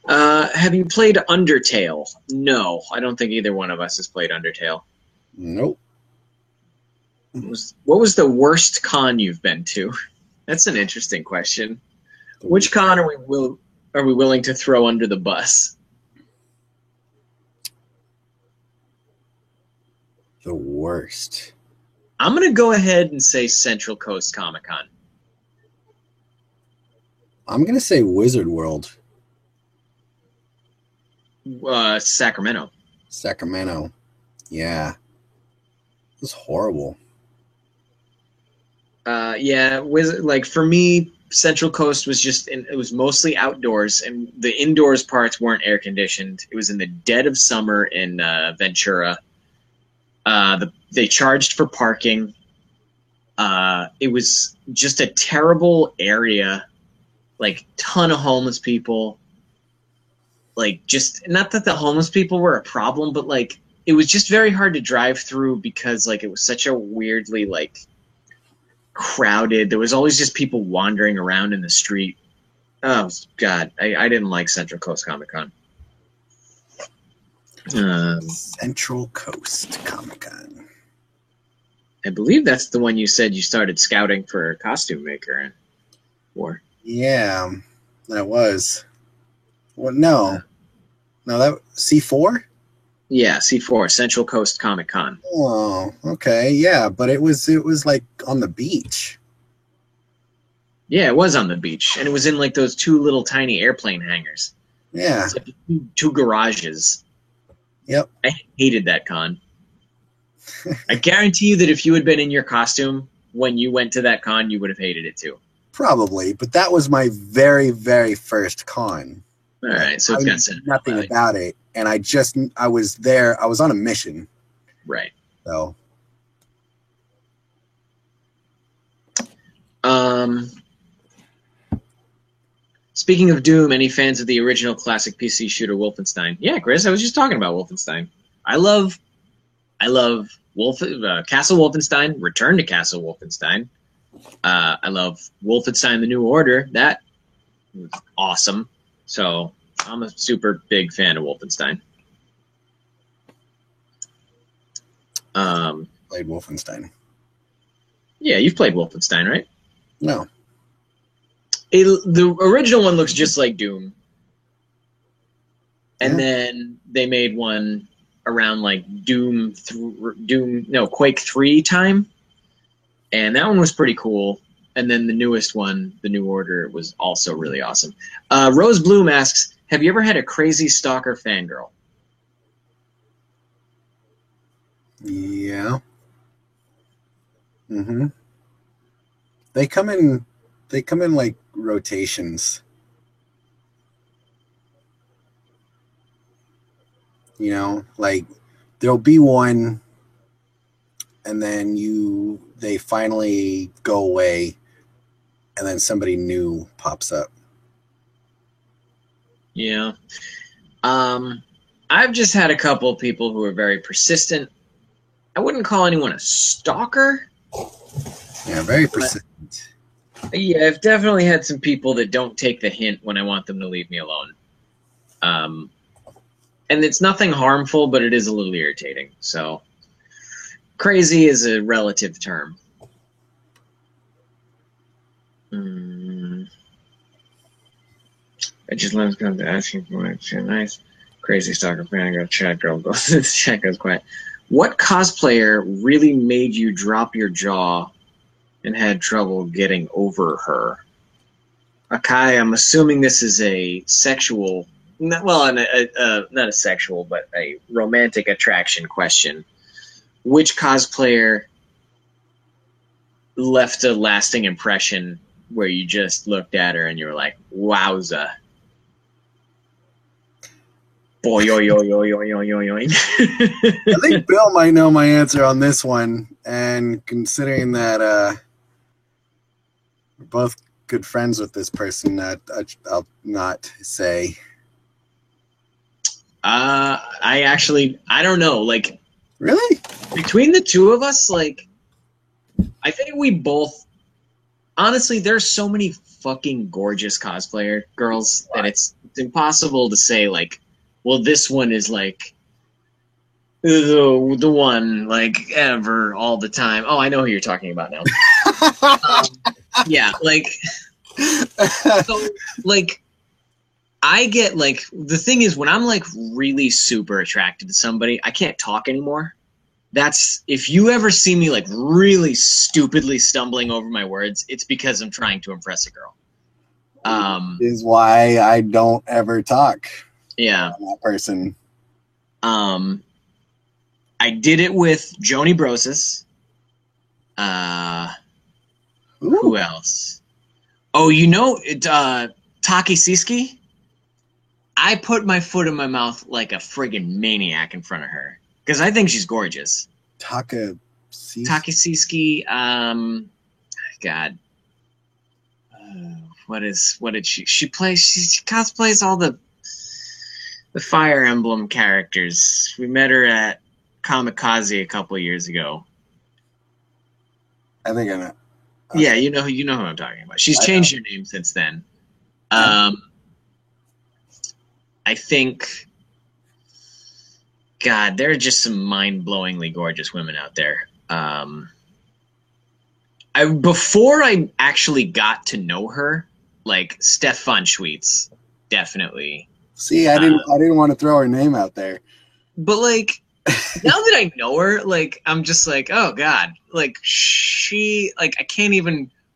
Have you played Undertale? No, I don't think either one of us has played Undertale. Nope. What was the worst con you've been to? That's an interesting question. Which con are we willing to throw under the bus? The worst. I'm going to go ahead and say Central Coast Comic Con. I'm going to say Wizard World. Sacramento. Sacramento. Yeah. It was horrible. Yeah, like for me, Central Coast was it was mostly outdoors, and the indoors parts weren't air conditioned. It was in the dead of summer in Ventura. They charged for parking. It was just a terrible area, like ton of homeless people. Like, just not that the homeless people were a problem, but like it was just very hard to drive through because like it was such a weirdly like crowded. There was always just people wandering around in the street. Oh God, I didn't like Central Coast Comic Con. Central Coast Comic Con. I believe that's the one you said you started scouting for a costume maker for. Yeah, that was. Well, no, that C4. Yeah, C4, Central Coast Comic Con. Oh, okay, yeah, but it was like on the beach. Yeah, it was on the beach, and it was in like those two little tiny airplane hangars. Yeah, it's like two garages. Yep. I hated that con. I guarantee you that if you had been in your costume when you went to that con, you would have hated it too. Probably, but that was my very, very first con. All right, so it's got nothing about it, and I was there. I was on a mission. Right. So. Speaking of Doom, any fans of the original classic PC shooter Wolfenstein? Yeah, Chris, I was just talking about Wolfenstein. I love Castle Wolfenstein, Return to Castle Wolfenstein. I love Wolfenstein: The New Order. That was awesome. So I'm a super big fan of Wolfenstein. Played Wolfenstein. Yeah, you've played Wolfenstein, right? No. The original one looks just like Doom. And then they made one around like Quake 3 time. And that one was pretty cool. And then the newest one, The New Order, was also really awesome. Rose Bloom asks, have you ever had a crazy stalker fangirl? Yeah. Mm-hmm. They come in like rotations. You know, like there'll be one and then they finally go away and then somebody new pops up. Yeah. I've just had a couple of people who are very persistent. I wouldn't call anyone a stalker. Yeah, very persistent. Yeah, I've definitely had some people that don't take the hint when I want them to leave me alone. And it's nothing harmful, but it is a little irritating. So crazy is a relative term. I just let us come to asking for it. Nice. Crazy stalker fan. I got chat girl goes. This chat goes quiet. What cosplayer really made you drop your jaw and had trouble getting over her? Akai, I'm assuming this is a sexual, not a sexual, but a romantic attraction question. Which cosplayer left a lasting impression where you just looked at her and you were like, wowza. Boy, yo, yo, yo, yo, yo, yo, yo. I think Bill might know my answer on this one. And considering that we're both good friends with this person, I'll not say. I don't know. Like, really? Between the two of us, like, I think we both, honestly, there's so many fucking gorgeous cosplayer girls that it's impossible to say, like, well, this one is like the one, like, ever, all the time. Oh, I know who you're talking about now. Yeah, like, so, like, I get, like, the thing is, when I'm, like, really super attracted to somebody, I can't talk anymore. That's, if you ever see me, like, really stupidly stumbling over my words, it's because I'm trying to impress a girl. Is why I don't ever talk. Yeah. That person. I did it with Joni Brosis. Who else? Oh, you know, Taki Siski? I put my foot in my mouth like a friggin' maniac in front of her. Because I think she's gorgeous. Taki Siski, God. What did she plays? She cosplays all the Fire Emblem characters. We met her at Kamikaze a couple years ago. I think I know. Okay. Yeah, you know who I'm talking about. She's changed her name since then. I think, God, there are just some mind-blowingly gorgeous women out there. Before I actually got to know her, like, Stefan Schweitz, definitely. See, I didn't want to throw her name out there. But, like, now that I know her, like, I'm just like, oh, God. Like, she, like, I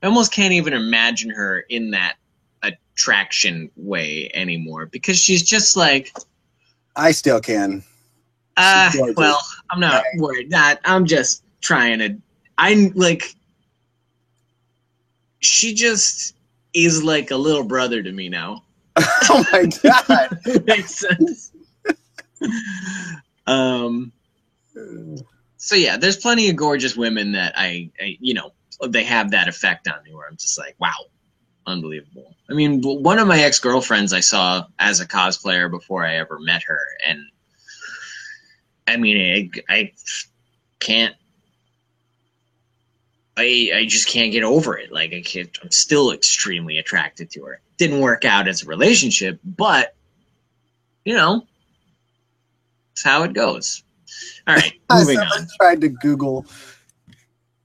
almost can't even imagine her in that attraction way anymore. Because she's just like... I still can. Well, I'm not worried. I'm just trying to... she just is like a little brother to me now. Oh my God. Makes sense. So yeah, there's plenty of gorgeous women that I they have that effect on me where I'm just like, wow, unbelievable. I mean, one of my ex-girlfriends I saw as a cosplayer before I ever met her, and I mean, I can't. I just can't get over it. Like, I'm still extremely attracted to her. Didn't work out as a relationship, but, it's how it goes. All right, moving on. I tried to Google.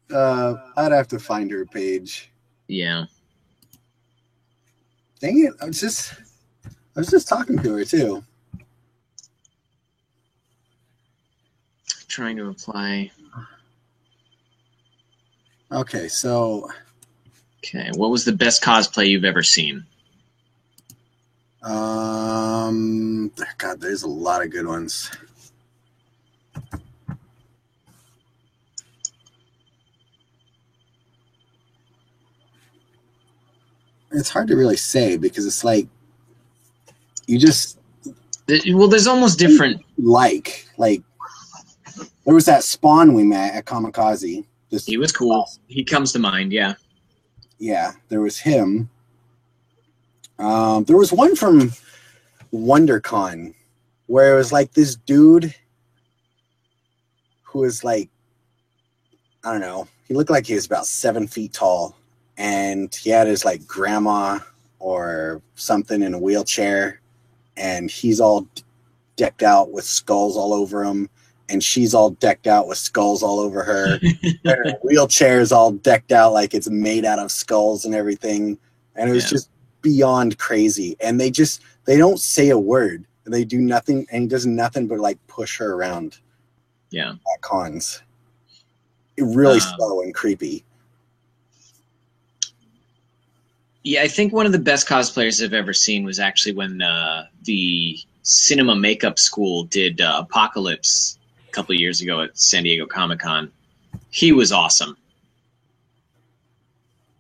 I'd have to find her page. Yeah. Dang it! I was just talking to her too. Trying to apply. Okay, so. Okay, what was the best cosplay you've ever seen? God, there's a lot of good ones. It's hard to really say because it's like you just. Well, there's almost different. Like there was that Spawn we met at Kamikaze. He was cool. He comes to mind, yeah. Yeah, there was him. There was one from WonderCon where it was like this dude who was like, I don't know, he looked like he was about 7 feet tall, and he had his like grandma or something in a wheelchair, and he's all decked out with skulls all over them, and she's all decked out with skulls all over her. Her wheelchair is all decked out like it's made out of skulls and everything. And it was just beyond crazy. And they don't say a word. They do nothing, and he does nothing but like push her around. Yeah. At cons. Really slow and creepy. Yeah, I think one of the best cosplayers I've ever seen was actually when the Cinema Makeup School did Apocalypse a couple of years ago at San Diego Comic-Con. He was awesome.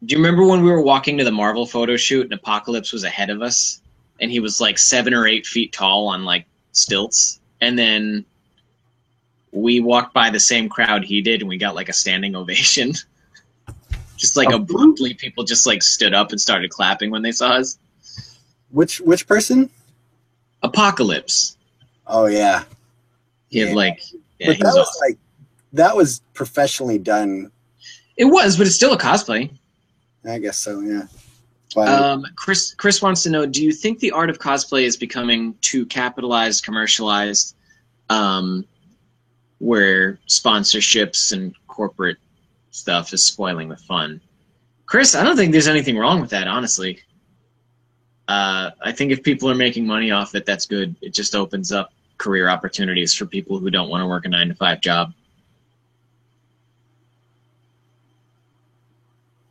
Do you remember when we were walking to the Marvel photo shoot and Apocalypse was ahead of us? And he was like 7 or 8 feet tall on like stilts. And then we walked by the same crowd he did and we got like a standing ovation. Just like abruptly, people just like stood up and started clapping when they saw us. Which person? Apocalypse. Oh yeah. He had like, yeah, but that was awesome. Like that was professionally done. It was, but it's still a cosplay. I guess so, yeah. Chris wants to know: do you think the art of cosplay is becoming too capitalized, commercialized, where sponsorships and corporate stuff is spoiling the fun? Chris, I don't think there's anything wrong with that, honestly. I think if people are making money off it, that's good. It just opens up career opportunities for people who don't want to work a 9-to-5 job.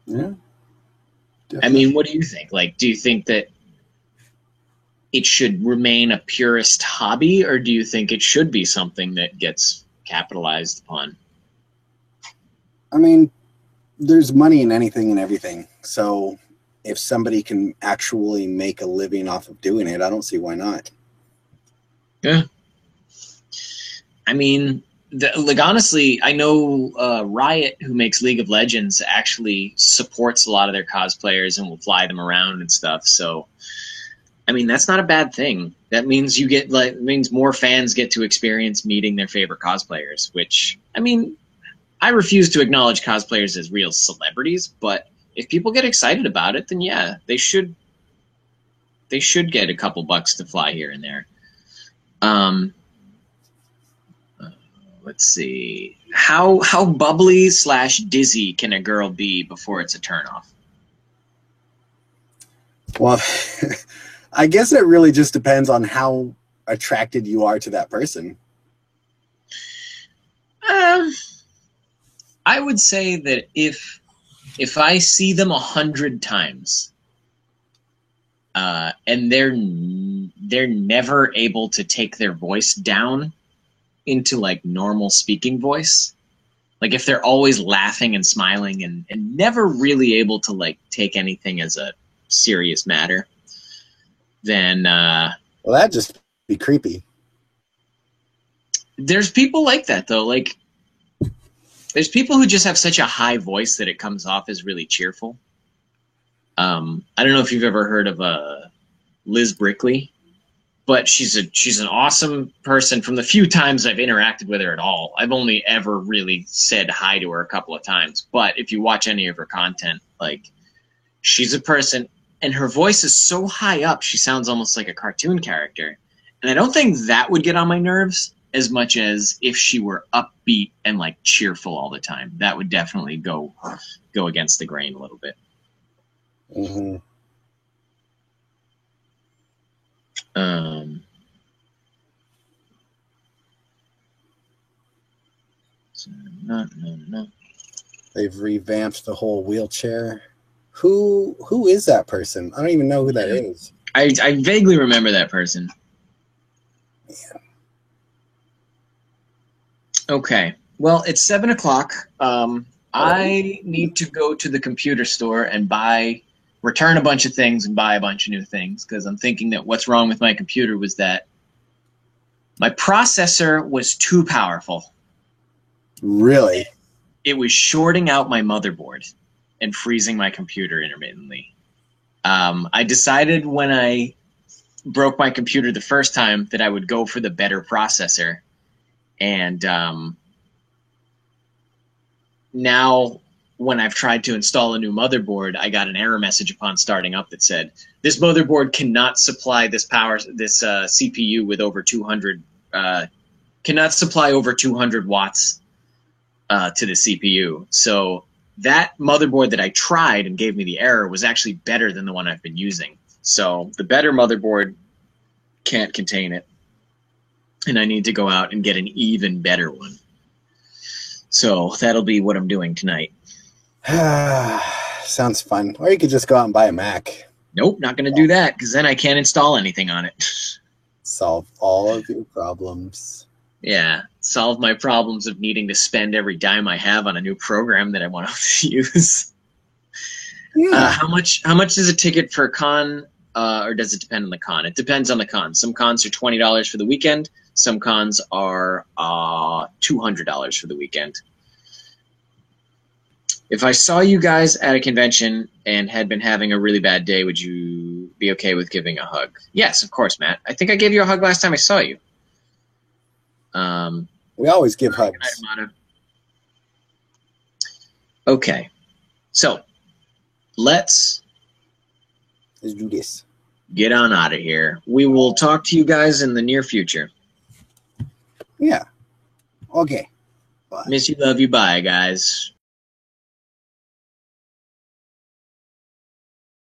Yeah. Definitely. I mean, what do you think? Like, do you think that it should remain a purist hobby, or do you think it should be something that gets capitalized upon? I mean, there's money in anything and everything. So if somebody can actually make a living off of doing it, I don't see why not. Yeah. I mean, like honestly, I know Riot, who makes League of Legends, actually supports a lot of their cosplayers and will fly them around and stuff. So, I mean, that's not a bad thing. That means it means more fans get to experience meeting their favorite cosplayers. Which, I mean, I refuse to acknowledge cosplayers as real celebrities, but if people get excited about it, then yeah, they should get a couple bucks to fly here and there. Let's see. How bubbly / dizzy can a girl be before it's a turnoff? Well, I guess it really just depends on how attracted you are to that person. I would say that if I see them 100 times, and they're never able to take their voice down into like normal speaking voice, like if they're always laughing and smiling and never really able to like take anything as a serious matter, then well, that'd just be creepy. There's people like that though. Like there's people who just have such a high voice that it comes off as really cheerful. I don't know if you've ever heard of Liz Brickley, but she's an awesome person. From the few times I've interacted with her at all, I've only ever really said hi to her a couple of times. But if you watch any of her content, like she's a person, and her voice is so high up, she sounds almost like a cartoon character. And I don't think that would get on my nerves as much as if she were upbeat and like cheerful all the time. That would definitely go against the grain a little bit. Mm-hmm. No. They've revamped the whole wheelchair. Who is that person? I don't even know who that is. I vaguely remember that person. Yeah. Okay. Well, it's 7 o'clock. I need to go to the computer store and return a bunch of things and buy a bunch of new things, because I'm thinking that what's wrong with my computer was that my processor was too powerful. Really? It was shorting out my motherboard and freezing my computer intermittently. I decided when I broke my computer the first time that I would go for the better processor. And now when I've tried to install a new motherboard, I got an error message upon starting up that said, this motherboard cannot supply this CPU with over 200, cannot supply over 200 watts to the CPU. So that motherboard that I tried and gave me the error was actually better than the one I've been using. So the better motherboard can't contain it. And I need to go out and get an even better one. So that'll be what I'm doing tonight. Sounds fun. Or you could just go out and buy a Mac. Nope, not going to do that, because then I can't install anything on it. Solve all of your problems. Yeah, solve my problems of needing to spend every dime I have on a new program that I want to use. Yeah. How much is a ticket for a con, or does it depend on the con? It depends on the con. Some cons are $20 for the weekend. Some cons are $200 for the weekend. If I saw you guys at a convention and had been having a really bad day, would you be okay with giving a hug? Yes, of course, Matt. I think I gave you a hug last time I saw you. We always give hugs. Okay. So, let's do this. Get on out of here. We will talk to you guys in the near future. Yeah. Okay. Bye. Miss you, love you. Bye, guys.